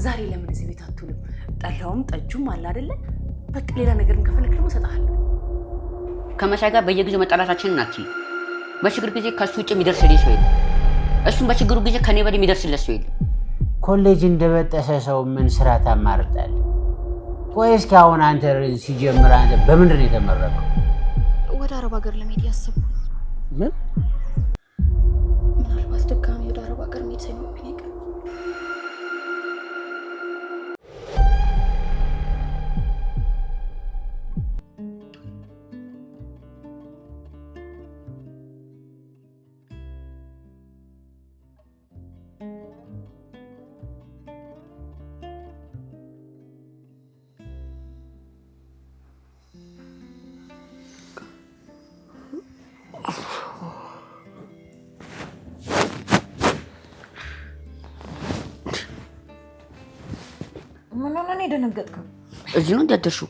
ዛሬ ለምን እዚህ ቤት አትውልም? ጠላውም ጠጁም አለ አይደለ? በቃ ሌላ ነገርም ከፈለክ ደግሞ እሰጥሃለሁ። ከመሳይ ጋር በየጊዜው መጣላታችንን አትይ። በችግር ጊዜ ከሱ ውጭ የሚደርስልኝ ሰው የለም። እሱም በችግሩ ጊዜ ከኔ በላይ የሚደርስለት ሰው የለም። ኮሌጅ እንደበጠሰ ሰው ምን ስራ ታማርጣለህ? ቆይ እስኪ አሁን አንተ ሲጀምር አንተ በምንድን ነው የተመረቀው? ወደ አረብ ሀገር ለመሄድ ያሰብኩ። ምን? ምናልባት ድጋሚ ወደ አረብ ሀገር መሄድ ሳይኖርብኝ አይቀርም። ምን ሆነ ነው የደነገጥከው? እዚህ ነው እንዳደርሽው?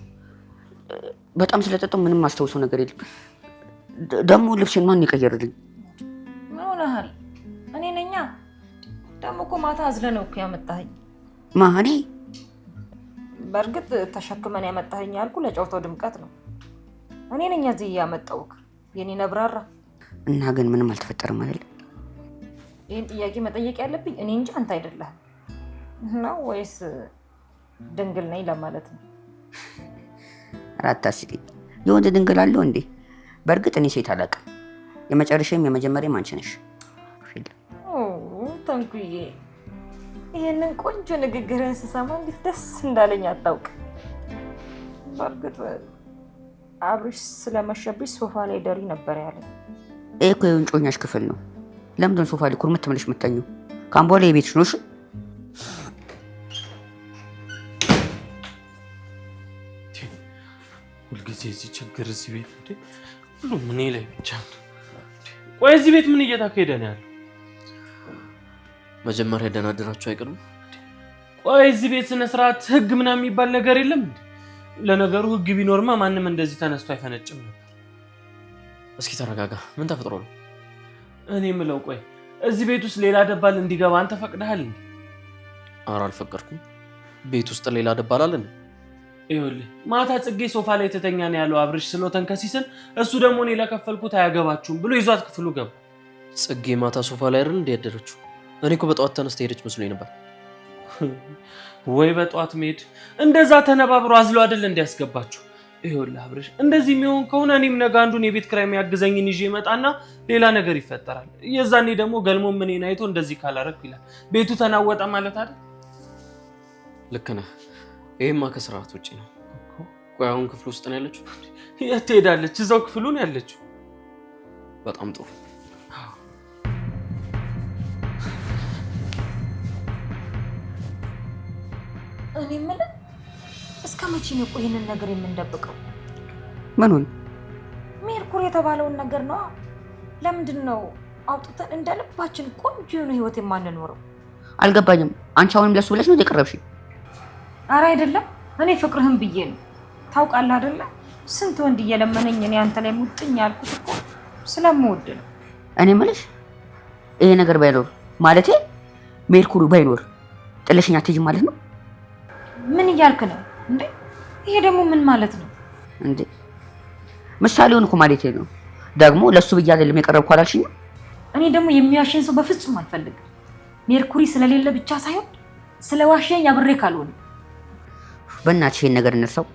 በጣም ስለጠጣሁ ምንም ማስተውሰው ነገር የለም። ደግሞ ልብሴን ማን ይቀየርልኝ? ምን ሆነሃል? እኔ ነኛ። ደግሞ እኮ ማታ አዝለህ ነው እኮ ያመጣኸኝ። ማኔ? በእርግጥ ተሸክመን ያመጣኸኝ ያልኩ ለጨዋታው ድምቀት ነው። እኔ ነኝ እዚህ ያመጣሁህ የኔ ነብራራ። እና ግን ምንም አልተፈጠረም አይደል? ይሄን ጥያቄ መጠየቅ ያለብኝ እኔ እንጂ አንተ አይደለህም ነው ወይስ ድንግል ነኝ ለማለት ነው? አታስቢ። የወንድ ድንግል አለው እንዴ? በእርግጥ እኔ ሴት አላውቅም። የመጨረሻም የመጀመሪያም አንቺ ነሽ። ተንኩዬ፣ ይሄንን ቆንጆ ንግግርን ስሰማ እንዴት ደስ እንዳለኝ አታውቅ። በእርግጥ አብርሽ ስለመሸብሽ ሶፋ ላይ ደሪ ነበር ያለኝ። ይሄ እኮ የወንጮኛሽ ክፍል ነው። ለምንድን ሶፋ ላይ ኩርምት ብለሽ የምትተኚው? ካምቦላ የቤትሽ ነው። እሺ ሁልጊዜ እዚህ ችግር እዚህ ቤት እንዴ? ሁሉም እኔ ላይ ብቻ። ቆይ እዚህ ቤት ምን እየተካሄደ ነው ያለው? መጀመሪያ ደናደራችሁ አይቀርም? ቆይ እዚህ ቤት ስነ ስርዓት ህግ ምናምን የሚባል ነገር የለም እንዴ? ለነገሩ ህግ ቢኖርማ ማንም እንደዚህ ተነስቶ አይፈነጭም ነበር። እስኪ ተረጋጋ። ምን ተፈጥሮ ነው? እኔ የምለው ቆይ እዚህ ቤት ውስጥ ሌላ ደባል እንዲገባ አንተ ፈቅደሃል እንዴ? ኧረ አልፈቀድኩም። ቤት ውስጥ ሌላ ደባል አለ እንዴ? ይኸውልህ ማታ ጽጌ ሶፋ ላይ ተተኛ ነው ያለው አብርሽ ስለተን ከሲስን። እሱ ደግሞ እኔ ለከፈልኩት አያገባችሁም ብሎ ይዟት ክፍሉ ገባ። ጽጌ ማታ ሶፋ ላይ አይደል እንዴ ያደረችው? እኔ እኮ በጠዋት ተነስታ ሄደች መስሎኝ ነበር። ወይ በጠዋት መሄድ እንደዛ ተነባብሮ አዝሎ አይደል እንዲያስገባችሁ። ይኸውልህ አብርሽ እንደዚህ የሚሆን ከሆነ እኔም ነገ አንዱን የቤት ኪራይ የሚያግዘኝን ይዤ እመጣና ሌላ ነገር ይፈጠራል። የዛኔ ደግሞ ገልሞ ምኔን አይቶ እንደዚህ ካላረኩ ይላል። ቤቱ ተናወጠ ማለት አይደል? ልክ ነህ። ይሄማ ከስርዓት ውጪ ነው። ቆይ አሁን ክፍል ውስጥ ነው ያለችው? የት ትሄዳለች? እዛው ክፍሉ ነው ያለችው። በጣም ጥሩ። እኔ የምልህ እስከ መቼ ነው ይሄንን ነገር የምንደብቀው? ምኑን? ሜርኩሪ የተባለውን ነገር ነው። ለምንድን ነው አውጥተን እንደ ልባችን ቆንጆ የሆነ ህይወት የማንኖረው? አልገባኝም። አንቺ አሁንም ለሱ ብለሽ ነው የቀረብሽኝ? ኧረ አይደለም፣ እኔ ፍቅርህን ብዬ ነው። ታውቃለህ አይደለ? ስንት ወንድ እየለመነኝ እኔ አንተ ላይ ሙጥኝ ያልኩት እኮ ስለምወድ ነው። እኔ የምልሽ ይሄ ነገር ባይኖር ማለቴ ሜርኩሪ ባይኖር ጥለሽኝ አትሄጂም ማለት ነው? ምን እያልክ ነው እንዴ? ይሄ ደግሞ ምን ማለት ነው እንዴ? ምሳሌውን እኮ ማለቴ ነው። ደግሞ ለሱ ብዬ አይደለም የቀረብኩ አላልሽኝ? እኔ ደግሞ የሚዋሸኝ ሰው በፍጹም አልፈልግም። ሜርኩሪ ስለሌለ ብቻ ሳይሆን ስለዋሸኝ አብሬ ካልሆነ። በእናትሽ ይሄን ነገር እንርሳው።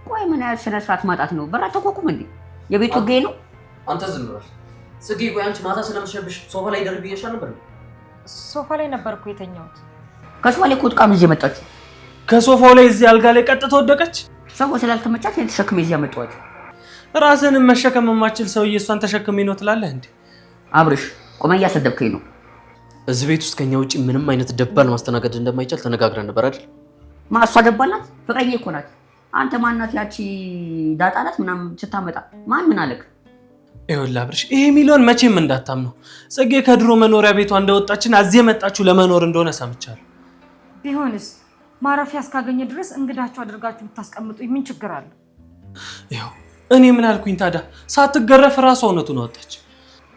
ቆይ ምን ያህል ስነ ስርዓት ማጣት ነው? በራ ተቆቁም እንዴ? የቤቱ ገይ ነው። አንተ ዝም በል ጽጌ። ቆይ አንቺ ማታ ስለምትሸብሽ ሶፋ ላይ ደርብ ይየሻል ነበር? ሶፋ ላይ ነበርኩ የተኛሁት። ከሶፋ ላይ ቁጥቃም ይዤ መጣችሁ። ከሶፋው ላይ እዚህ አልጋ ላይ ቀጥታ ወደቀች። ሰው ስላልተመቻት ተሸክሜ ይዤ መጣኋት። ራስህንም መሸከም የማትችል ሰውዬ እሷን ተሸክሜ ነው ትላለህ እንዴ? አብርሽ ቆመ እያሰደብከኝ ነው። እዚህ ቤት ውስጥ ከኛ ውጪ ምንም አይነት ደባል ማስተናገድ እንደማይቻል ተነጋግረን ነበር አይደል? ማሷ ደባላት ፍቅረኛ እኮ ናት። አንተ ማናት ያቺ ዳጣላት ምናምን ስታመጣ ማን ምን አለክ? ይኸውልህ አብርሽ ይሄ ሚሊዮን መቼም እንዳታምነው። ጽጌ ከድሮ መኖሪያ ቤቷ እንደወጣችን እዚህ የመጣችሁ ለመኖር እንደሆነ ሰምቻለሁ። ቢሆንስ ማረፊያ እስካገኘ ድረስ እንግዳችሁ አድርጋችሁ ብታስቀምጡ ምን ችግር አለ? ይኸው እኔ ምን አልኩኝ ታዲያ? ሳትገረፍ ራሷ እውነቱን አወጣች።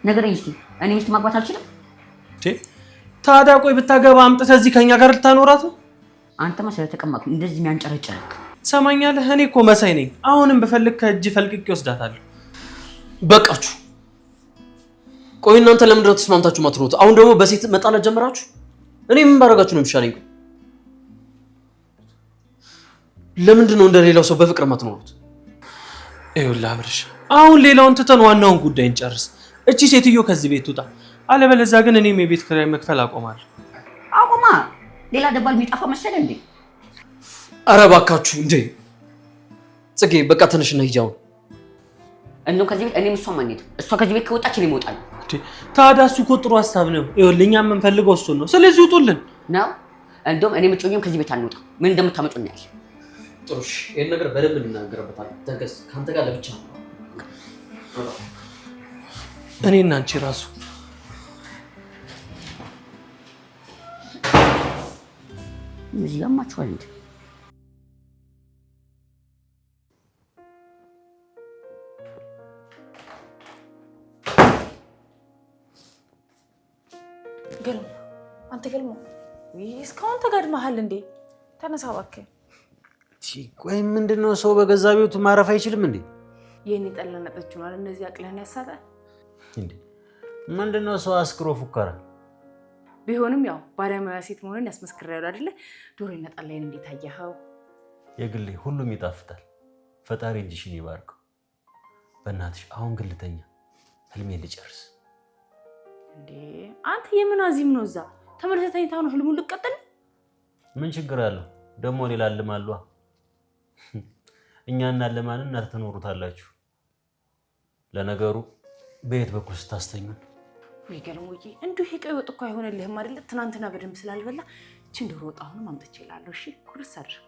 ነገረኝ እስኪ። እኔ ሚስት ማግባት አልችልም? ታዲያ ቆይ ብታገባ አምጥተህ እዚህ ከኛ ጋር ልታኖራት ነው? አንተማ ስለተቀማጥኩ እንደዚህ የሚያንጨረጭር ሰማኛለህ። እኔ እኮ መሳይ ነኝ። አሁንም በፈልግ ከእጅ ፈልቅቄ ወስዳታለሁ። በቃችሁ። ቆይ እናንተ ለምንድን ነው ተስማምታችሁ ማትኖሩት? አሁን ደግሞ በሴት መጣላት ጀመራችሁ? እኔ ምን ባረጋችሁ ነው የሚሻለኝ? ለምንድን ነው እንደሌላው ሰው በፍቅር ማትኖሩት? ይኸውልህ አብርሽ፣ አሁን ሌላውን ትተን ዋናውን ጉዳይ እንጨርስ። እቺ ሴትዮ ከዚህ ቤት ትውጣ፣ አለበለዚያ ግን እኔም የቤት ኪራይ መክፈል አቆማለሁ። አቁማ? ሌላ ደባል የሚጠፋ መሰለህ እንዴ? ኧረ እባካችሁ እንዴ! ጽጌ በቃ ተነሽና ሂጂ አሁን። እንደውም ከዚህ ቤት እኔም እሷም አንሄድም። እሷ ከዚህ ቤት ከወጣች እኔም እወጣለሁ። ታዲያ እሱ እኮ ጥሩ ሀሳብ ነው። ይኸውልህ እኛ የምንፈልገው እሱን ነው። ስለዚህ ውጡልን ነው። እንደውም እኔም እጮኛም ከዚህ ቤት አንወጣ። ምን እንደምታመጡ እናያለን። ጥሩ እሺ፣ ይሄን ነገር በደንብ እንናገርበታለን። ተንከስ ካንተ ጋር ለብቻ ነው። እኔና አንቺ ራሱ እዚህ ያማችኋል እንዴ? ገልሞ አንተ ገልሞ እስካሁን ተጋድመሃል እንዴ? ተነሳ እባክህ። ቆይ ምንድነው ሰው በገዛ ቤቱ ማረፍ አይችልም እንዴ? የኔ ጠላነጠች ነው እነዚህ አቅለህን ያሳጣል እንዴ? ምንድነው ሰው አስክሮ ፉከራ? ቢሆንም ያው ባለሙያ ሴት መሆንን ያስመስክራል አይደለ? ዶሮ ይነጣላይን እንዴት አየኸው? የግሌ ሁሉም ይጣፍጣል። ፈጣሪ እጅሽን ይባርከው። በእናትሽ አሁን ግልተኛ ህልሜ ልጨርስ። እንዴ አንተ የምን አዚም ነው እዛ ተመልሰተኝ ታው ነው ህልሙን ልቀጥል? ምን ችግር አለው? ደሞ ሌላ ልማሏ። እኛና ለማንን እናንተ ትኖሩታላችሁ። ለነገሩ በየት በኩል ስታስተኙ? ወይ ገልሞዬ እንዲሁ የቀይ ወጥ እኮ አይሆንልህም አይደለ? ትናንትና በደንብ ስላልበላ እቺን ዶሮ ወጥ አሁንም አምጥቼ እላለሁ። እሺ ኩርስ አድርግ።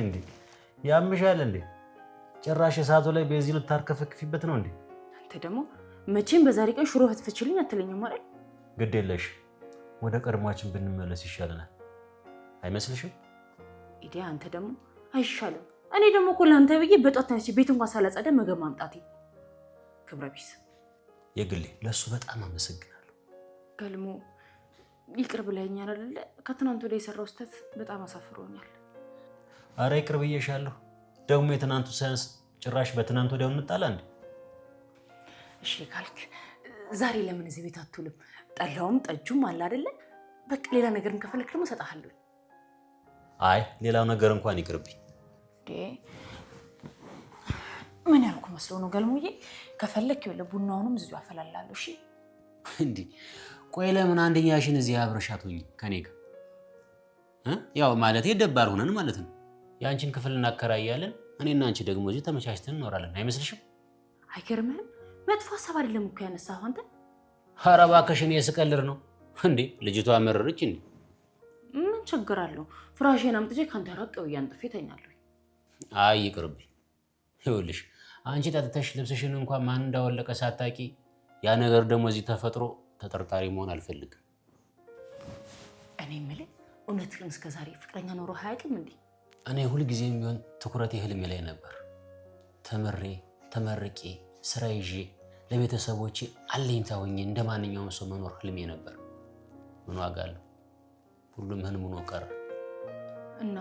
እንዴ ያምሻል እንዴ? ጭራሽ እሳቱ ላይ ቤንዚን ልታርከፈክፊበት ነው እንዴ? አንተ ደግሞ መቼም በዛሬ ቀን ሽሮ ፈትፈችልኝ አትለኝም አይደል? ግድ የለሽ፣ ወደ ቀድሟችን ብንመለስ ይሻለናል። አይመስልሽም? ኢዲያ አንተ ደግሞ አይሻልም። እኔ ደግሞ እኮ ለአንተ ብዬ በጧት ተነስቼ ቤት እንኳን ሳላጸዳ ምግብ ማምጣቴ ክብረ ቢስ። የግሌ ለሱ በጣም አመሰግናለሁ። ገልሞ ይቅር ብለኸኛል አይደለ? ከትናንት ወዲያ የሰራው ስህተት በጣም አሳፍሮኛል። አረ ይቅር ብዬሻለሁ። ደግሞ የትናንቱ ሳይንስ ጭራሽ በትናንት ወዲያው እንጣላ እንዴ? እሺ ካልክ ዛሬ ለምን እዚህ ቤት አትውልም? ጠላውም ጠጁም አለ አይደለ? በቃ ሌላ ነገርን ከፈለክ ደግሞ እሰጥሃለሁ። አይ ሌላው ነገር እንኳን ይቅርብኝ። ምን ያልኩ መስሎ ነው ገልሞዬ? ከፈለክ ይኸውልህ ቡናውንም እዚሁ አፈላላለሁ። እሺ እንዴ ቆይ ለምን አንደኛሽን እዚህ አብረሻቱኝ ከኔ ጋር? ያው ማለት ደባር ሆነን ማለት ነው። ያንቺን ክፍል እናከራያለን፣ እኔና አንቺ ደግሞ እዚህ ተመቻችተን እንኖራለን። አይመስልሽም? አይገርምህም? መጥፎ ሀሳብ አይደለም እኮ ያነሳኸው አንተ። ኧረ እባክሽ እኔ ስቀልድ ነው እንዴ። ልጅቷ መረረች እንዴ? ምን ችግር አለው? ፍራሽን አምጥቼ ካንተ ራቅ ብዬ አንጥፌ እተኛለሁ። አይ ይቅርብኝ። ይኸውልሽ አንቺ ጠጥተሽ ልብስሽን እንኳን ማን እንዳወለቀ ሳታቂ ያ ነገር ደግሞ እዚህ ተፈጥሮ ተጠርጣሪ መሆን አልፈልግም። እኔ የምልህ እውነት ግን እስከ ዛሬ ፍቅረኛ ኖሮ አያውቅም እንዴ? እኔ ሁልጊዜም ቢሆን ትኩረቴ ህልሜ ላይ ነበር። ተምሬ ተመርቄ ስራ ይዤ ለቤተሰቦቼ አለኝታ ሆኜ እንደማንኛውም ሰው መኖር ህልሜ ነበር። ምን ዋጋ አለው? ሁሉም ህልም ሆኖ ቀረ። እና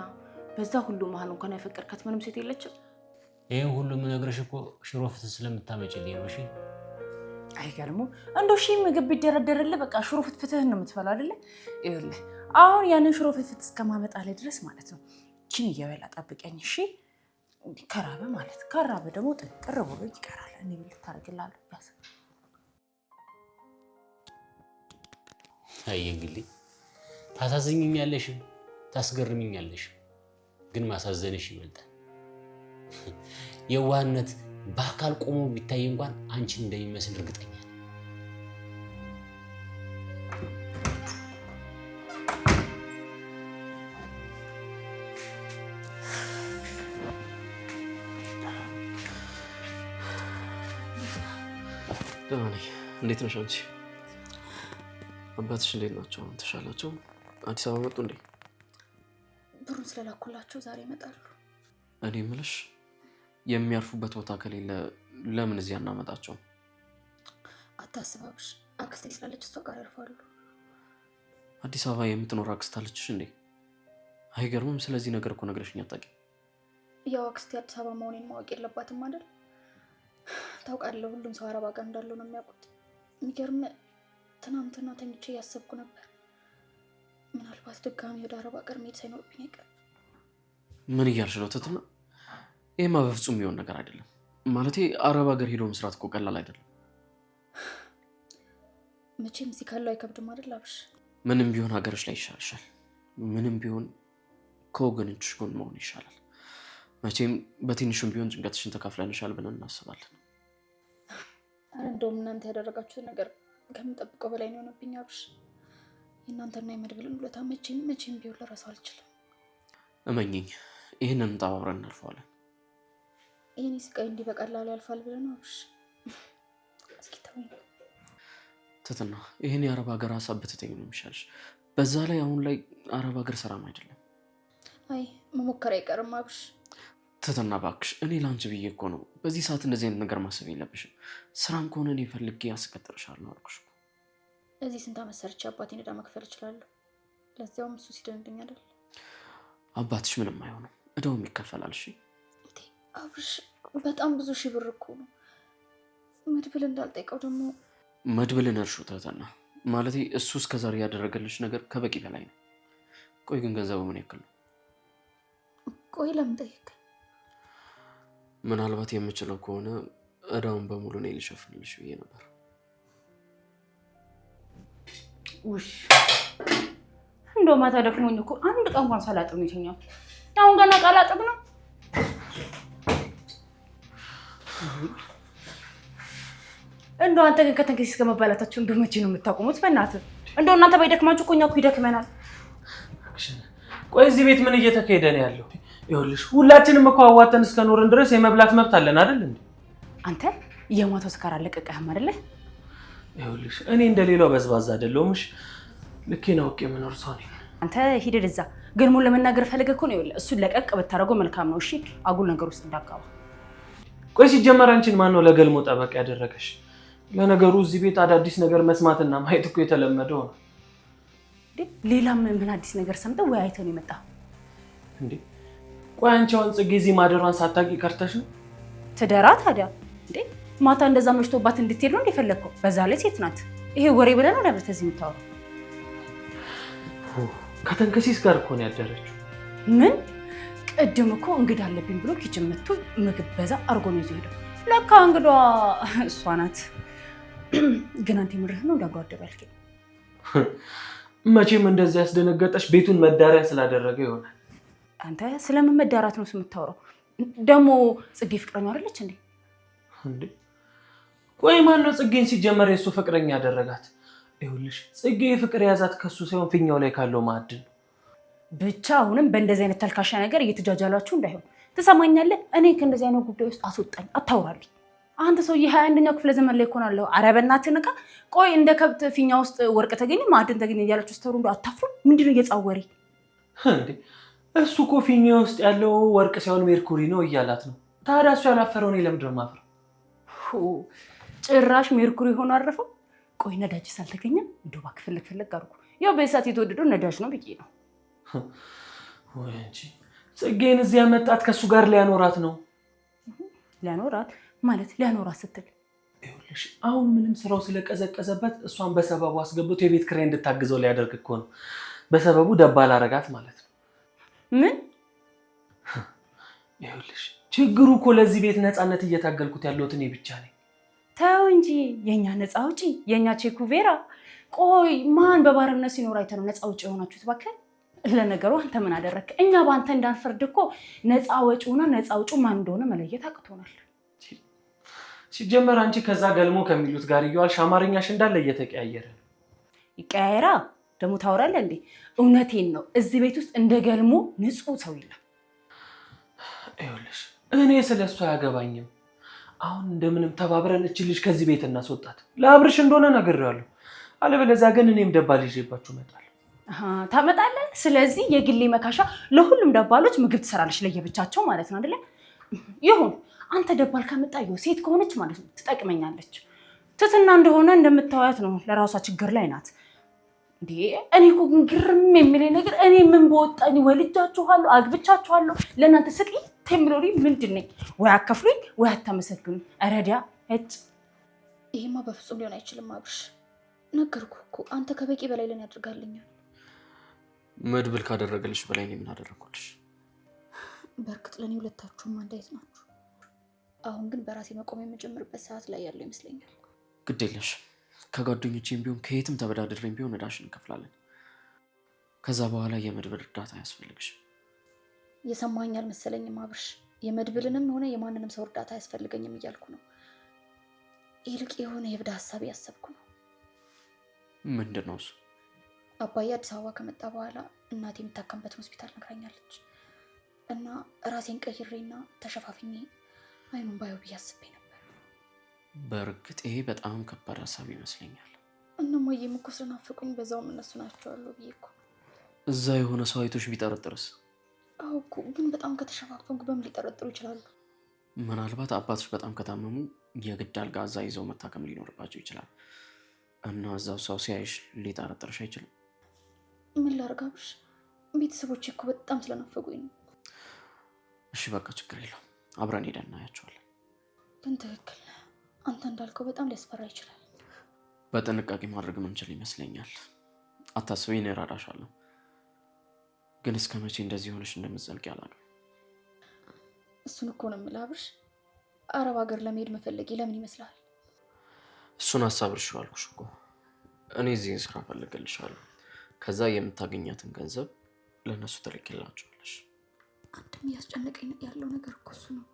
በዛ ሁሉ መሀል እንኳን ያፈቀርካት ምንም ሴት የለችም? ይሄን ሁሉ የምነግርሽ እኮ ሽሮ ፍትህ ስለምታመጭልኝ ነው። እሺ አይገርሙ? እንደው ሺህ ምግብ ቢደረደርልህ በቃ ሽሮ ፍትፍትህን ነው የምትበላው አይደለ? ይኸውልህ አሁን ያንን ሽሮ ፍትፍት እስከማመጣልህ ድረስ ማለት ነው ቺን እየበላ ጠብቀኝ። እሺ ከራበ ማለት ከራበ ደግሞ ጥንቅር ብሎ ይቀራል። እኔ ምን ልታረግላለሁ? ያስ አየግሊ ታሳዝኝኛለሽ፣ ታስገርምኛለሽ፣ ግን ማሳዘንሽ ይበልጣል። የዋህነት በአካል ቆሞ ቢታይ እንኳን አንቺን እንደሚመስል እርግጠኛ ነኝ። ደህና ነኝ። እንዴት ነሽ አንቺ? አባትሽ እንዴት ናቸው? ተሻላቸው? አዲስ አበባ መጡ እንዴ? ብሩን ስለላኩላቸው ዛሬ ይመጣሉ። እኔ የምልሽ የሚያርፉበት ቦታ ከሌለ ለምን እዚህ አናመጣቸው? አታስባብሽ፣ አክስቴ ስላለች እሷ ጋር ያርፋሉ። አዲስ አበባ የምትኖር አክስት አለችሽ እንዴ? አይገርምም። ስለዚህ ነገር እኮ ነግረሽኝ አታውቂም። ያው አክስቴ አዲስ አበባ መሆኔን ማወቅ የለባትም አይደል? ታውቃለህ፣ ሁሉም ሰው አረብ ሀገር እንዳለው ነው የሚያውቁት። የሚገርም ትናንትና ተኝቼ እያሰብኩ ነበር። ምናልባት ድጋሚ ወደ አረብ ሀገር መሄድ ሳይኖርብኝ አይቀርም። ምን እያልሽ ነው ትትና? ይሄማ በፍጹም የሚሆን ነገር አይደለም። ማለቴ አረብ ሀገር ሄዶ መስራት እኮ ቀላል አይደለም። መቼም እዚህ ካለው አይከብድም አይደል አብሽ? ምንም ቢሆን ሀገርሽ ላይ ይሻልሻል። ምንም ቢሆን ከወገኖችሽ ጎን መሆን ይሻላል። መቼም በትንሹም ቢሆን ጭንቀትሽን ተካፍለንሻል ብለን እናስባለን። እንደውም እናንተ ያደረጋችሁት ነገር ከምጠብቀው በላይ ነው የሆነብኝ አብሽ። የእናንተና የመድብልን ውለታ መቼም ቢሆን ልረሳው አልችልም። እመኚኝ፣ ይህንን ተባብረን እናልፈዋለን። ይህኔ ስቃይ እንዲህ በቀላሉ ያልፋል ብለህ ነው አብሽ? እስኪ ተወኝ ትትና። ይህን የአረብ ሀገር ሀሳብ ብትተኝ ነው የሚሻልሽ። በዛ ላይ አሁን ላይ አረብ ሀገር ሰላም አይደለም። አይ መሞከር አይቀርም አብሽ። ትትና እባክሽ፣ እኔ ለአንቺ ብዬ እኮ ነው። በዚህ ሰዓት እንደዚህ አይነት ነገር ማሰብ የለብሽም። ስራም ከሆነ እኔ ፈልጌ ያስቀጥርሻለሁ አልኩሽ። እዚህ ስንት ዓመት ሰርቼ አባቴን ዕዳ መክፈል እችላለሁ። ለዚያውም እሱ ሲደንድኝ አይደል? አባትሽ ምንም አይሆንም፣ ዕዳውም ይከፈላል። እሺ አብሽ፣ በጣም ብዙ ሺህ ብር እኮ ነው። መድብል እንዳልጠይቀው ደግሞ። መድብልን እርሹ ትትና። ማለቴ እሱ እስከዛሬ ያደረገልሽ ነገር ከበቂ በላይ ነው። ቆይ ግን ገንዘቡ ምን ያክል ነው? ቆይ ለምን ጠየቅ? ምናልባት የምችለው ከሆነ ዕዳውን በሙሉ እኔ ልሸፍንልሽ ብዬ ነበር። ውሽ እንደው ማታ ደክሞኝ እኮ አንድ ቀን እንኳን ሳላጥብ ነው የተኛው። አሁን ገና ቃላጥብ ነው። እንደው አንተ ግን ከተንከሲስ ከመባላታችሁ እንደው መቼ ነው የምታቆሙት? በእናትህ እንደው እናንተ ባይደክማችሁ እኮ እኛ እኮ ይደክመናል። ቆይ እዚህ ቤት ምን እየተካሄደ ነው ያለው? ይኸውልሽ ሁላችንም እኮ አዋተን እስከኖርን ድረስ የመብላት መብት አለን አይደል እንዴ? አንተ የሞተው ስካር አለቀቀህም አይደለ? ይኸውልሽ እኔ እንደሌላው በዝባዛ አይደለሁም። እሺ ልኬን አውቄ የምኖር ሰው ነኝ። አንተ ሂደህ እዛ ገልሞን ለመናገር ፈልገህ እኮ ነው። ይኸውልህ እሱን ለቀቅ ብታደርገው መልካም ነው። እሺ አጉል ነገር ውስጥ እንዳትገባ። ቆይ ሲጀመር አንቺን ማን ነው ለገልሞ ጠበቃ ያደረገሽ? ለነገሩ እዚህ ቤት አዳዲስ ነገር መስማትና ማየት እኮ የተለመደው ነው። ሌላም ምን አዲስ ነገር ሰምተህ ወይ አይተህ ነው የመጣው እንዴ? ቆይ አንቺ አሁን ጽጌ እዚህ ማደሯን ሳታውቂ ቀርተሽ ነው? ትደራ ታዲያ እንዴ? ማታ እንደዛ መሽቶባት እንድትሄድ ነው እንደፈለግከው? በዛ ላይ ሴት ናት። ይሄ ወሬ ብለህ ነው ለምን እዚህ የምታወራው? ከተንከሲስ ጋር እኮ ነው ያደረችው። ምን? ቅድም እኮ እንግዳ አለብኝ ብሎ ኪችን መጥቶ ምግብ በዛ አርጎ ነው ይዞ ሄደው። ለካ እንግዷ እሷ ናት። ግን አንተ ምርህ ነው እንዳጓ አደባልከ። መቼም እንደዚህ ያስደነገጠሽ ቤቱን መዳሪያ ስላደረገ ይሆናል። አንተ ስለምን መዳራት ነው የምታወራው? ደግሞ ጽጌ ፍቅረኛ አይደለች እንዴ? እንዴ ቆይ ማን ነው ጽጌን ሲጀመር የሱ ፍቅረኛ ያደረጋት? ይኸውልሽ ጽጌ ፍቅር የያዛት ከሱ ሳይሆን ፊኛው ላይ ካለው ማዕድን ነው። ብቻ አሁንም በእንደዚህ አይነት ተልካሻ ነገር እየተጃጃላችሁ እንዳይሆን ትሰማኛለህ? እኔ ከእንደዚህ አይነት ጉዳይ ውስጥ አስወጣኝ፣ አታውራልኝ። አንተ ሰውዬ 21ኛው ክፍለ ዘመን ላይ እኮናለሁ። ኧረ በእናትህ ንቃ። ቆይ እንደ ከብት ፊኛ ውስጥ ወርቅ ተገኘ ማዕድን ተገኘ እያላችሁ ስተሩ እንደ አታፍሩ? ምንድነው እየጻወሪ እንዴ? እሱ እኮ ፊኛ ውስጥ ያለው ወርቅ ሳይሆን ሜርኩሪ ነው እያላት ነው። ታዲያ እሱ ያላፈረው እኔ ለምንድን ነው የማፍረው? ጭራሽ ሜርኩሪ ሆኖ አረፈው። ቆይ ነዳጅ ሳልተገኘም እንደው እባክህ ፈለግ አድርጉ። ያው በእሳት የተወደደው ነዳጅ ነው ብዬ ነው። ወይ አንቺ ጽጌን እዚህ ያመጣት ከሱ ጋር ሊያኖራት ነው። ሊያኖራት ማለት ሊያኖራት ስትል ይኸውልሽ አሁን ምንም ስራው ስለቀዘቀዘበት እሷን በሰበቡ አስገብቶ የቤት ኪራይ እንድታግዘው ሊያደርግ እኮ ነው። በሰበቡ ደባል አረጋት ማለት ነው። ምን? ይኸውልሽ ችግሩ እኮ ለዚህ ቤት ነፃነት እየታገልኩት ያለሁት እኔ ብቻ ነኝ። ተው እንጂ የኛ ነፃ አውጪ፣ የኛ ቼኩቬራ። ቆይ ማን በባርነት ሲኖር አይተህ ነው ነፃ አውጪ የሆናችሁት? እባክህ ለነገሩ አንተ ምን አደረግክ? እኛ በአንተ እንዳንፈርድ እኮ ነፃ አውጪውና ነፃ አውጪው ማን እንደሆነ መለየት አቅቶናል። ሲጀመር አንቺ ከዛ ገልሞ ከሚሉት ጋር እየዋልሽ አማርኛሽ እንዳለ እየተቀያየረ ነው። ይቀያየራ ደግሞ ታወራለህ እንዴ? እውነቴን ነው። እዚህ ቤት ውስጥ እንደ ገልሞ ንጹህ ሰው የለም። ይኸውልሽ እኔ ስለሱ አያገባኝም። አሁን እንደምንም ተባብረን እቺ ልጅ ከዚህ ቤት እናስወጣት። ለአብርሽ እንደሆነ ነግሬዋለሁ። አለበለዚያ ግን እኔም ደባል ይዤባችሁ እመጣለሁ። ታመጣለህ? ስለዚህ የግሌ መካሻ ለሁሉም ደባሎች ምግብ ትሰራለች ለየብቻቸው ማለት ነው አይደለ? ይሁን። አንተ ደባል ካመጣየው ሴት ከሆነች ማለት ነው ትጠቅመኛለች። ትትና እንደሆነ እንደምታዋት ነው። ለራሷ ችግር ላይ ናት እንዴ። እኔ እኮ ግን ግርም የሚለኝ ነገር እኔ ምን በወጣኝ ወልጃችኋለሁ፣ አግብቻችኋለሁ። ለእናንተ ስቅይት የሚለው ምንድን ነኝ? ወይ አከፍሉኝ ወይ አታመሰግኑኝ። ረዲያ እጭ ይሄማ በፍጹም ሊሆን አይችልም አብርሽ። ነገርኩህ እኮ አንተ ከበቂ በላይ ለኔ ያድርጋልኛል። መድብል ካደረገልሽ በላይ እኔ ምን አደረኩልሽ? በእርግጥ ለኔ ሁለታችሁም አንድ አይነት ናችሁ። አሁን ግን በራሴ መቆም የምጀምርበት ሰዓት ላይ ያለው ይመስለኛል። ግድ የለሽ፣ ከጓደኞቼም ቢሆን ከየትም ተበዳድሬም ቢሆን እዳሽን እንከፍላለን። ከዛ በኋላ የመድብል እርዳታ አያስፈልግሽም። የሰማኸኝ አልመሰለኝም አብርሽ። የመድብልንም ሆነ የማንንም ሰው እርዳታ አያስፈልገኝም እያልኩ ነው። ይልቅ የሆነ የብዳ ሀሳብ ያሰብኩ ነው። ምንድን ነው እሱ? አባዬ አዲስ አበባ ከመጣ በኋላ እናቴ የምታከምበትን ሆስፒታል ነግራኛለች እና ራሴን ቀይሬና ተሸፋፍኜ አይኑን ባየው ብዬ አስቤ ነበር። በእርግጥ ይሄ በጣም ከባድ ሀሳብ ይመስለኛል። እነማዬም እኮ ስለናፈቁኝ በዛውም እነሱ ናቸው አሉ ብዬ እኮ። እዛ የሆነ ሰው አይቶሽ ቢጠረጥርስ? አዎ እኮ ግን በጣም ከተሸፋፈንኩ በምን ሊጠረጥሩ ይችላሉ? ምናልባት አባትሽ በጣም ከታመሙ የግድ አልጋ እዛ ይዘው መታከም ሊኖርባቸው ይችላል እና እዛው ሰው ሲያይሽ ሊጠረጥርሽ አይችልም። ምን ላድርግ አብርሽ? ቤተሰቦቼ እኮ በጣም ስለናፈቁኝ ነው። እሺ በቃ ችግር የለውም፣ አብረን ሄደን እናያቸዋለን። ግን ትክክል፣ አንተ እንዳልከው በጣም ሊያስፈራ ይችላል። በጥንቃቄ ማድረግ ምንችል ይመስለኛል። አታስቢ፣ እኔ እረዳሻለሁ። ግን እስከ መቼ እንደዚህ ሆነሽ እንደምትዘልቂ አላውቅም። እሱን እኮ ነው የምልህ አብርሽ። አረብ ሀገር ለመሄድ መፈለጌ ለምን ይመስላል? እሱን ሀሳብ እርሺው አልኩሽ እኮ። እኔ እዚህ ስራ ፈልግልሻለሁ። ከዛ የምታገኛትን ገንዘብ ለእነሱ ትልኪላቸዋለሽ። አንድም እያስጨነቀኝ ያለው ነገር እኮ እሱ ነው።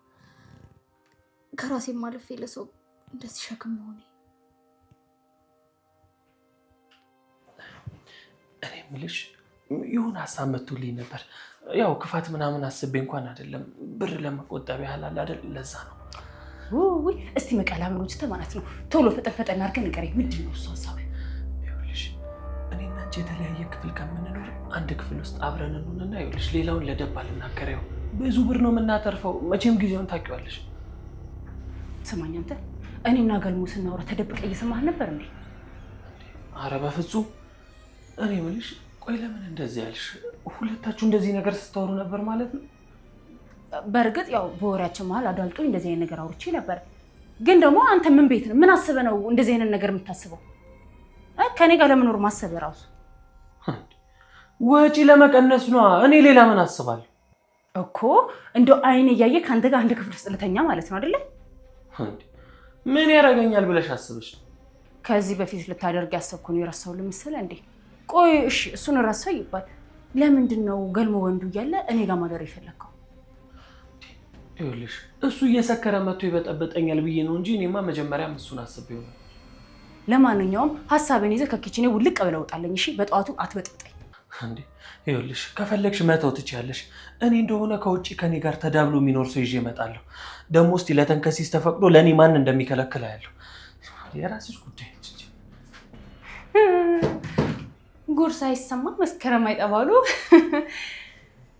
ከራሴም አልፌ ለሰው እንደዚህ ሸክም መሆኔ። እኔ የምልሽ የሆነ ሀሳብ መቶልኝ ነበር። ያው ክፋት ምናምን አስቤ እንኳን አይደለም፣ ብር ለመቆጠብ ያህል አለ አይደል? ለዛ ነው። ውይ እስቲ መቀላመሎች ማለት ነው። ቶሎ ፈጠን ፈጠን አድርገን ንገረኝ። ምንድን ነው እሱ ሀሳብ? ይኸውልሽ እኔና አንቺ የተለያየ ክፍል ከምንኖር አንድ ክፍል ውስጥ አብረን እንሆንና ይኸውልሽ ሌላውን ለደባ ልናገረው። ብዙ ብር ነው የምናተርፈው። መቼም ጊዜውን ታውቂዋለሽ። ስማኝ አንተ፣ እኔና ገልሞ ስናወራ ተደብቀ እየሰማህ ነበር እንዴ? አረ በፍጹም። እኔ የምልሽ ቆይ ለምን እንደዚህ ያልሽ? ሁለታችሁ እንደዚህ ነገር ስታወሩ ነበር ማለት ነው? በእርግጥ ያው በወሬያችን መሀል አዳልጦኝ እንደዚህ አይነት ነገር አውርቼ ነበር። ግን ደግሞ አንተ ምን ቤት ነው ምን አስበህ ነው እንደዚህ አይነት ነገር የምታስበው? ከኔ ጋር ለመኖር ማሰብ ራሱ ወጪ ለመቀነስ ነው። እኔ ሌላ ምን አስባለሁ እኮ። እንደው አይኔ እያየ ከአንተ ጋር አንድ ክፍል ውስጥ ልተኛ ማለት ነው አይደለ? ምን ያደርገኛል ብለሽ አስበሽ? ከዚህ በፊት ልታደርግ ያሰብኩ ነው የረሳው ለምሳሌ እንዴ? ቆይ እሺ እሱን ረሳው ይባል፣ ለምንድን ነው ገልሞ ወንዱ እያለ እኔ ጋር ማደር የፈለግከው? ይኸውልሽ እሱ እየሰከረ መጥቶ ይበጠበጠኛል ብዬ ነው እንጂ እኔማ መጀመሪያም እሱን አስቤው ነው። ለማንኛውም ሀሳብን ይዘህ ከኪችኔ ውልቅ ብለህ ውጣልኝ እሺ? በጠዋቱ አትበጥብጠኝ እንዴ። ይኸውልሽ ከፈለግሽ መተው ትችያለሽ። እኔ እንደሆነ ከውጭ ከኔ ጋር ተዳብሎ የሚኖር ሰው ይዤ እመጣለሁ። ደግሞ እስቲ ለተንከሲስ ተፈቅዶ ለእኔ ማን እንደሚከለክል ያለው የራስሽ ጉዳይ እንጂ። ጉድ ሳይሰማ መስከረም አይጠባሉ።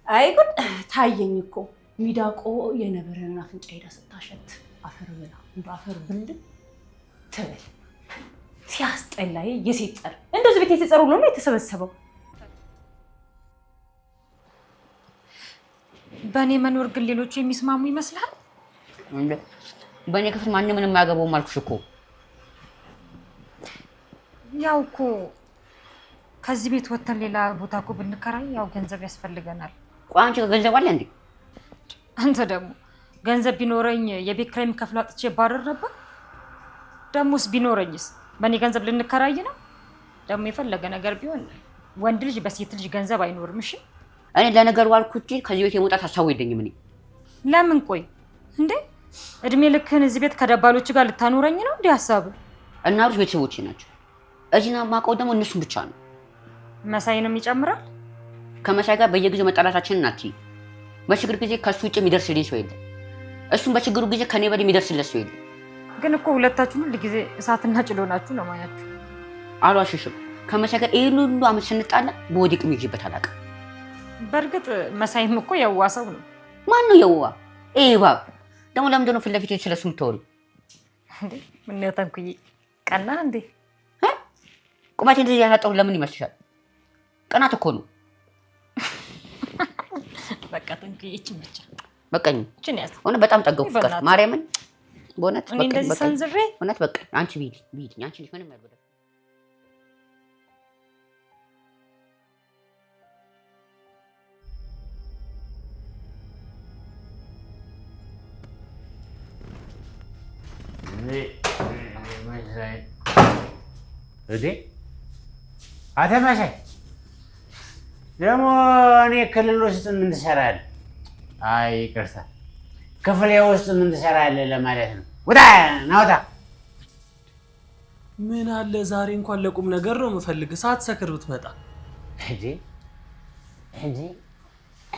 አይ ጉድ ታየኝ እኮ ሚዳቆ የነብርን አፍንጫ ሄዳ ስታሸት አፈር ብላ እንደ አፈር ብልድ ትበል። ሲያስጠላ የሴት ጸር። እንደዚህ ቤት የሴት ጸር ሁሉ ነው የተሰበሰበው። በእኔ መኖር ግን ሌሎቹ የሚስማሙ ይመስላል? በእኔ ክፍል ማንም ምንም አያገባውም አልኩሽ እኮ። ያው እኮ ከዚህ ቤት ወተን ሌላ ቦታ እኮ ብንከራይ ያው ገንዘብ ያስፈልገናል። ቆይ አንቺ ገንዘብ አለ እንዴ? አንተ ደግሞ ገንዘብ ቢኖረኝ የቤት ኪራይ የምከፍለው አጥቼ ባረር ነበር። ደሞስ ቢኖረኝስ በእኔ ገንዘብ ልንከራይ ነው? ደግሞ የፈለገ ነገር ቢሆን ወንድ ልጅ በሴት ልጅ ገንዘብ አይኖርም። እሺ እኔ ለነገሩ አልኩት እንጂ ከዚህ ቤት የመውጣት ሀሳቡ የለኝም። እኔ ለምን? ቆይ እንዴ እድሜ ልክህን እዚህ ቤት ከደባሎች ጋር ልታኖረኝ ነው እንዴ ሀሳብ? እና አብርሽ ቤተሰቦቼ ናቸው። እዚህና ማውቀው ደግሞ እነሱን ብቻ ነው። መሳይንም ይጨምራል። ከመሳይ ጋር በየጊዜው መጣላታችንን አትይ። በችግር ጊዜ ከሱ ውጭ የሚደርስልኝ ሰው የለም። እሱም በችግሩ ጊዜ ከኔ በላይ የሚደርስለት ሰው የለም። ግን እኮ ሁለታችሁም ሁሉ ጊዜ እሳትና ጭድ ሆናችሁ ነው ማያችሁ። አልዋሽሽም። ከመሳይ ጋር ይሄን ሁሉ ዓመት ስንጣላ በወዲቅም ይዤበት አላውቅም። በእርግጥ መሳይም እኮ የዋ ሰው ነው። ማን ነው የዋ? እባብ ደግሞ ለምንድን ነው ፊት ለፊት ስለሱ የምታወሪው? እንዴ ምን ተንኩዬ፣ ቀና እንዴ? ቁመቴ እንደዚህ ያሳጠሩ ለምን ይመስልሻል? ቀናት እኮ ነው። በቃ ጥንቅ ይቺን ብቻ በቃኝ። እቺን ያዝ። ሆነ በጣም ጠገቡ ፍቅር ማርያምን በእውነት እኔ እንደዚህ ሰንዝሬ እውነት በቃ አንቺ ቢድ አንቺ ልጅ ምንም ያልበደ እዴ አተመሳይ ደግሞ እኔ ክልል ውስጥ ምን ትሰራለህ? አይ ይቅርታ፣ ክፍሌ ውስጥ ምን ትሰራለህ ለማለት ነው። ውጣ ናውጣ። ምን አለ ዛሬ እንኳን ለቁም ነገር ነው የምፈልግ። ሳትሰክር ብትመጣ። እዴ እዴ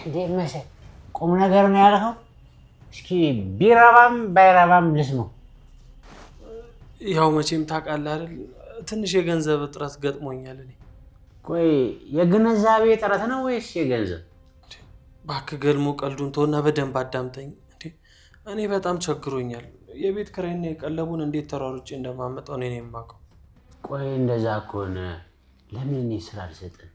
እዴ መሳይ ቁም ነገር ነው ያልከው? እስኪ ቢረባም ባይረባም ልስማው። ያው መቼም ታውቃለህ አይደል ትንሽ የገንዘብ እጥረት ገጥሞኛል። እኔ ቆይ የግንዛቤ እጥረት ነው ወይስ የገንዘብ? እባክህ ገልሞ ቀልዱን ተውና በደንብ አዳምጠኝ። እኔ በጣም ቸግሮኛል። የቤት ኪራይና የቀለቡን እንዴት ተሯሩጬ እንደማመጣው እኔ ነኝ የማውቀው። ቆይ እንደዛ ከሆነ ለምን እኔ ስራ አልሰጥም?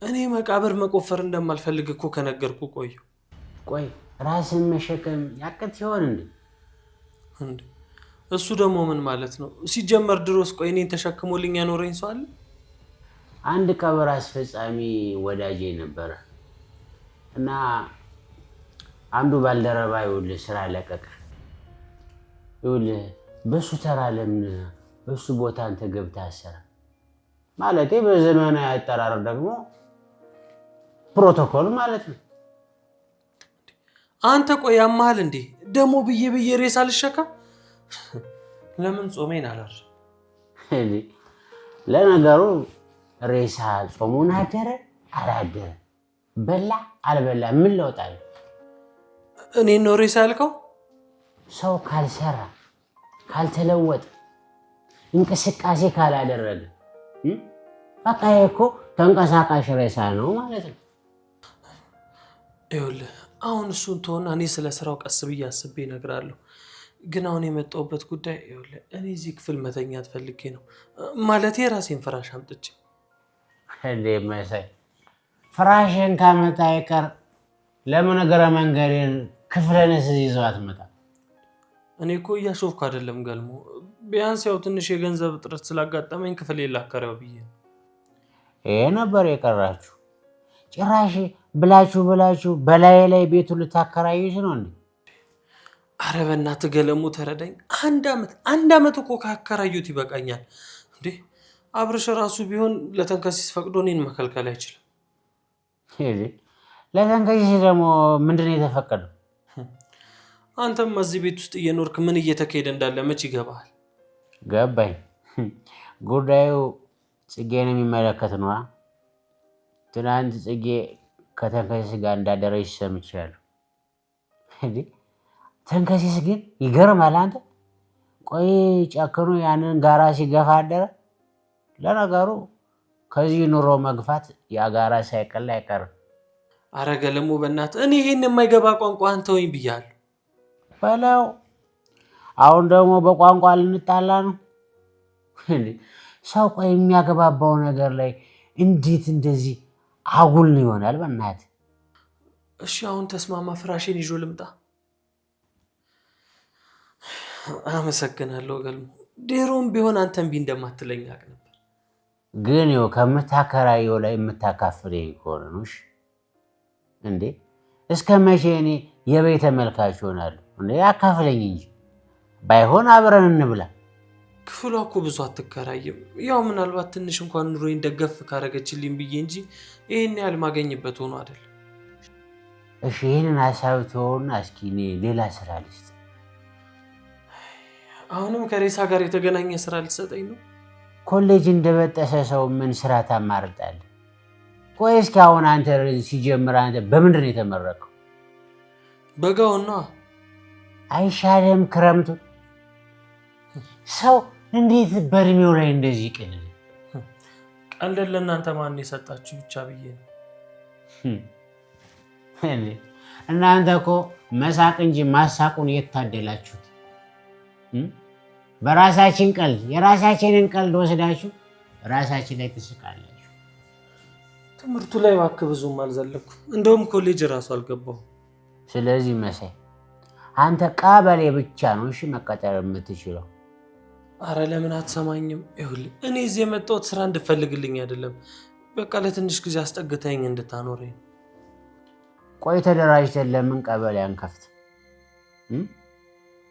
እኔ መቃብር መቆፈር እንደማልፈልግ እኮ ከነገርኩ ቆዩ። ቆይ ራስን መሸከም ያቅት ይሆን እንዴ? እሱ ደግሞ ምን ማለት ነው? ሲጀመር ድሮስ ቆይ እኔን ተሸክሞልኝ ያኖረኝ ሰው አለ? አንድ ቀብር አስፈጻሚ ወዳጄ ነበረ እና አንዱ ባልደረባ ይኸውልህ ስራ ለቀቀ። ይኸውልህ በሱ ተራ ለምን በሱ ቦታ አንተ ገብተህ አሰራ? ማለቴ በዘመናዊ አጠራር ደግሞ ፕሮቶኮል ማለት ነው። አንተ ቆይ ያማል እንዴ? ደግሞ ብዬ ሬሳ ልሸከም? ለምን ጾሜን አላር? ለነገሩ ሬሳ ጾሙን አደረ አላደረ በላ አልበላ ምን ለውጥ አለ? እኔ ነው ሬሳ ያልከው? ሰው ካልሰራ ካልተለወጠ እንቅስቃሴ ካላደረገ በቃ እኮ ተንቀሳቃሽ ሬሳ ነው ማለት ነው። ይኸውልህ አሁን እሱን ተወና እኔ ስለ ስራው ቀስ ብዬ አስቤ እነግርሃለሁ። ግን አሁን የመጣሁበት ጉዳይ ይኸውልህ እኔ እዚህ ክፍል መተኛት ፈልጌ ነው። ማለቴ የራሴን ፍራሽ አምጥቼ። እንዴ መሳይ ፍራሽን ካመጣ አይቀር ለምን እግረ መንገዴን ክፍልንስ ይዘው አትመጣ? እኔ እኮ እያሾፍኩ አይደለም ገልሞ፣ ቢያንስ ያው ትንሽ የገንዘብ እጥረት ስላጋጠመኝ ክፍል ላከራየው ብዬ ነው። ይሄ ነበር የቀራችሁ? ጭራሽ ብላችሁ በላይ ላይ ቤቱን ልታከራዩት ነው እንዴ? አረ በእናትህ ገለሙ ተረዳኝ። አንድ አመት እኮ ካከራዩት ይበቃኛል እንዴ። አብርሽ ራሱ ቢሆን ለተንከሲስ ፈቅዶ እኔን መከልከል አይችልም። ለተንከሲስ ደግሞ ምንድን ነው የተፈቀደው? አንተም እዚህ ቤት ውስጥ እየኖርክ ምን እየተካሄደ እንዳለ መች ይገባሃል? ገባኝ። ጉዳዩ ጽጌን የሚመለከት ነዋ። ትናንት ጽጌ ከተንከሲስ ጋር እንዳደረች ሰምቻለሁ። ተንከሲስ ግን ይገርማል አንተ። ቆይ ጨክኖ ያንን ጋራ ሲገፋ አደረ። ለነገሩ ከዚህ ኑሮ መግፋት ያጋራ ሳይቀል አይቀርም። አረ ገለሙ በእናትህ እኔ ይሄን የማይገባ ቋንቋ አንተውኝ ብያለሁ በለው። አሁን ደግሞ በቋንቋ ልንጣላ ነው። ሰው ቆይ የሚያገባባው ነገር ላይ እንዴት እንደዚህ አጉል ይሆናል? በእናትህ እሺ አሁን ተስማማ፣ ፍራሽን ይዞ ልምጣ? አመሰግናለሁ ገልሙ። ድሮም ቢሆን አንተም ቢ እንደማትለኝ አውቅ ነበር። ግን ይኸው ከምታከራየው ላይ የምታካፍለኝ ከሆነ ነው። እሺ እንዴ እስከ መቼ እኔ የቤት ተመልካች ሆናለሁ? እንዴ አካፍለኝ እንጂ ባይሆን አብረን እንብላ። ክፍሏ እኮ ብዙ አትከራይም። ያው ምናልባት ትንሽ እንኳን ኑሮዬን ደገፍ ካረገችልኝ ብዬ እንጂ ይሄን ያህል ማገኝበት ሆኖ አይደለም። እሺ ይሄንን ሀሳብ ተወውና እስኪ እኔ ሌላ ስራ ልስጥ። አሁንም ከሬሳ ጋር የተገናኘ ስራ ልትሰጠኝ ነው? ኮሌጅ እንደበጠሰ ሰው ምን ስራ ታማርጣለህ? ቆይ እስኪ አሁን አንተ ሲጀምር አንተ በምንድን ነው የተመረቀው? በጋውን ነዋ። አይሻልም ክረምቱ? ሰው እንዴት በእድሜው ላይ እንደዚህ ይቅልል? ቀልድ ለእናንተ ማን የሰጣችሁ ብቻ ብዬ ነው። እናንተ እኮ መሳቅ እንጂ ማሳቁን የታደላችሁት። በራሳችን ቀልድ የራሳችንን ቀልድ ወስዳችሁ ራሳችን ላይ ትስቃላችሁ። ትምህርቱ ላይ እባክህ ብዙም አልዘለኩም። እንደውም ኮሌጅ ራሱ አልገባሁም። ስለዚህ መሳይ አንተ ቀበሌ ብቻ ነው እሺ መቀጠር የምትችለው። አረ ለምን አትሰማኝም? ይኸውልህ እኔ እዚህ የመጣሁት ስራ እንድፈልግልኝ አይደለም፣ በቃ ለትንሽ ጊዜ አስጠግተኝ እንድታኖረኝ። ቆይ ተደራጅተን ለምን ቀበሌ አንከፍት?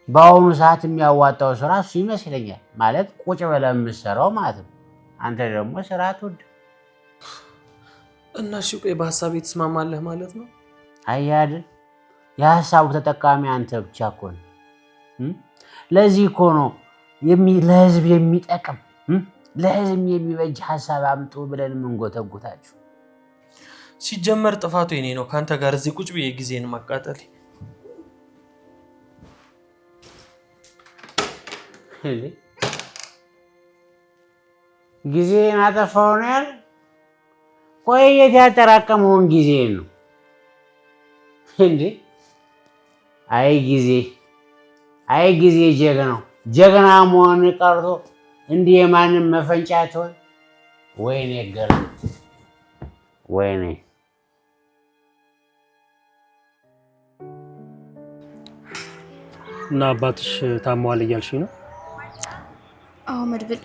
በአሁኑ ሰዓት የሚያዋጣው ስራ እሱ ይመስለኛል። ማለት ቁጭ ብለህ የምትሰራው ማለት ነው። አንተ ደግሞ ስራ ትወድ እና እሺ ቆይ በሀሳቤ ትስማማለህ ማለት ነው? አያድ የሀሳቡ ተጠቃሚ አንተ ብቻ እኮ ነህ። ለዚህ እኮ ነው ለህዝብ የሚጠቅም ለህዝብ የሚበጅ ሀሳብ አምጡ ብለን የምንጎተጉታችሁ። ሲጀመር ጥፋቱ የኔ ነው ከአንተ ጋር እዚህ ቁጭ ብዬ ጊዜን ማቃጠል። ጊዜን አጠፋው ነው ያል። ቆይ የት ያጠራቀመውን ጊዜ ነው እንዴ? አይ ጊዜ ጀግና መሆን ቀርቶ እንዲህ የማንም መፈንጫ ትሆን። ወይኔ ገርም ወይኔ። እና አባትሽ ታሟል እያልሽኝ ነው? አዎ መድብል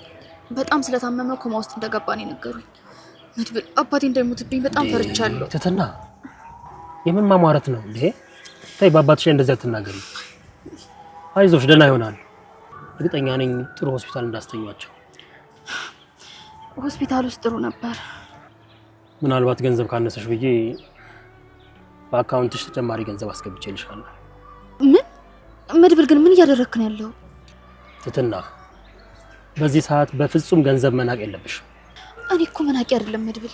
በጣም ስለታመመ ኮማ ውስጥ እንደገባ ነው የነገሩኝ። መድብል አባቴ እንዳይሞትብኝ በጣም ፈርቻለሁ። ትትና የምን ማሟረት ነው እንዴ? ተይ በአባትሽ ላይ እንደዚህ አትናገሪ። አይዞሽ ደህና ይሆናል። እርግጠኛ ነኝ ጥሩ ሆስፒታል እንዳስተኛቸው። ሆስፒታል ውስጥ ጥሩ ነበር። ምናልባት ገንዘብ ካነሰሽ ብዬ በአካውንትሽ ተጨማሪ ገንዘብ አስገብቼልሻለሁ። ምን? መድብል ግን ምን እያደረክ ነው ያለው? ትትና በዚህ ሰዓት በፍጹም ገንዘብ መናቅ የለብሽም። እኔ እኮ መናቂ አይደለም መድብል።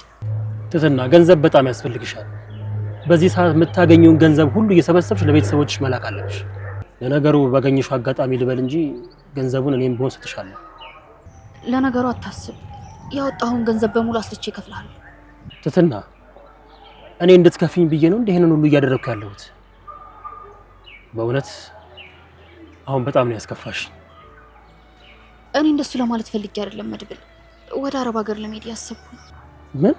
ትትና ገንዘብ በጣም ያስፈልግሻል። በዚህ ሰዓት የምታገኘውን ገንዘብ ሁሉ እየሰበሰብሽ ለቤተሰቦችሽ መላክ አለብሽ። ለነገሩ ባገኘሽው አጋጣሚ ልበል እንጂ ገንዘቡን እኔም ቢሆን ሰጥሻለሁ። ለነገሩ አታስብ፣ ያወጣሁን ገንዘብ በሙሉ አስልቼ እከፍልሃለሁ። ትትና እኔ እንድትከፊኝ ብዬ ነው ይሄንን ሁሉ እያደረኩ ያለሁት። በእውነት አሁን በጣም ነው ያስከፋሽ። እኔ እንደሱ ለማለት ፈልጌ አይደለም መድብል፣ ወደ አረብ ሀገር ለመሄድ ያሰብኩ። ምን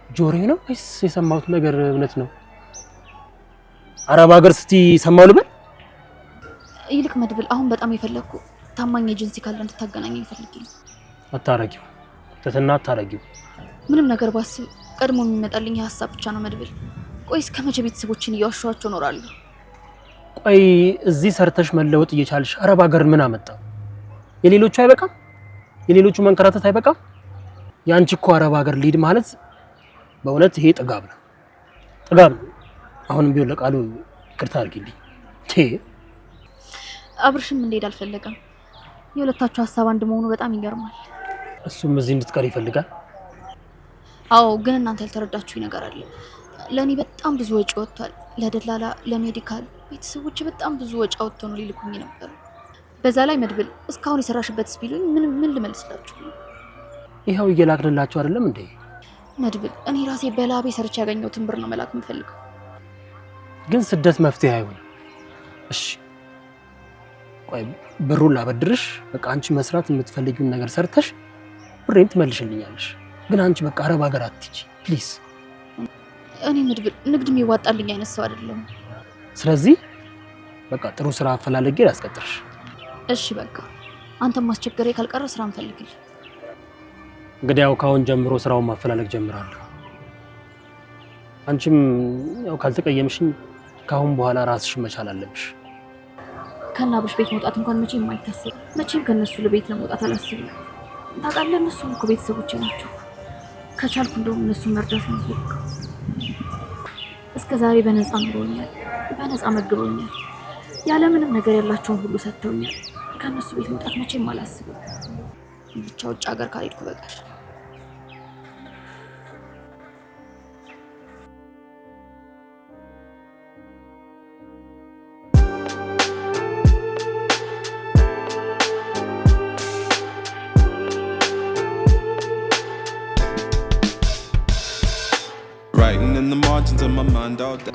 ጆሮዬ ነው ወይስ የሰማሁት ነገር እውነት ነው? አረብ ሀገር ስቲ ሰማው ልበል? ይልቅ መድብል አሁን በጣም የፈለኩ ታማኝ ኤጀንሲ ካለ እንድታገናኘኝ ፈልጌ ነው። አታረጊው ትትና አታረጊው። ምንም ነገር ባስብ ቀድሞ የሚመጣልኝ ሀሳብ ብቻ ነው መድብል። ቆይ እስከ መቼ ቤተሰቦችን እያዋሸኋቸው እኖራለሁ? ቆይ እዚህ ሰርተሽ መለወጥ እየቻልሽ አረብ ሀገር ምን አመጣ? የሌሎቹ አይበቃም? የሌሎቹ መንከራተት አይበቃም? ያንቺ እኮ አረብ ሀገር ሊድ ማለት በእውነት ይሄ ጥጋብ ነው። አሁንም ቢሆን ለቃሉ ይቅርታ አድርጊልኝ። አብርሽም እንደሄድ አልፈለገም። የሁለታችሁ ሀሳብ አንድ መሆኑ በጣም ይገርማል። እሱም እዚህ እንድትቀር ይፈልጋል። አዎ፣ ግን እናንተ ያልተረዳችሁ ነገር አለ። ለእኔ በጣም ብዙ ወጪ ወጥቷል። ለደላላ፣ ለሜዲካል ቤተሰቦች በጣም ብዙ ወጪ አወጥተው ነው ሊልኩኝ ነበር። በዛ ላይ መድብል እስካሁን የሰራሽበትስ ቢሉኝ ምን ልመልስላችሁ? ይኸው እየላክንላችሁ አይደለም እንዴ? መድብል እኔ ራሴ በላቤ ሰርቼ ያገኘሁትን ብር ነው መላክ የምፈልገው። ግን ስደት መፍትሄ አይሆንም። እሺ ቆይ ብሩን ላበድርሽ። በቃ አንቺ መስራት የምትፈልጊውን ነገር ሰርተሽ ብሬን ትመልሽልኛለሽ። ግን አንቺ በቃ አረብ ሀገር አትሂጂ ፕሊዝ። እኔ መድብል ንግድ የሚዋጣልኝ አይነት ሰው አይደለም። ስለዚህ በቃ ጥሩ ስራ አፈላልጌ ላስቀጥርሽ። እሺ በቃ አንተም ማስቸገሬ ካልቀረ ስራ እንፈልግልኝ። እንግዲህ ያው ካሁን ጀምሮ ስራውን ማፈላለግ ጀምራለሁ። አንቺም ያው ካልተቀየምሽኝ ካሁን በኋላ ራስሽ መቻል አለብሽ። ከናብሽ ቤት መውጣት እንኳን መቼም የማይታሰብ መቼም ከነሱ ለቤት ለመውጣት አላስብም። ታውቃለህ እነሱም እኮ ቤተሰቦቼ ናቸው። ከቻልኩ እንደውም እነሱን መርዳት ነው የምፈልገው። እስከ ዛሬ በነፃ ኑሮኛል፣ በነፃ መግበውኛል፣ ያለምንም ነገር ያላቸውን ሁሉ ሰጥተውኛል። ከነሱ ቤት መውጣት መቼም አላስብም። ብቻ ውጭ ሀገር ካልሄድኩ በቀር Writing in the margins of my mind all day.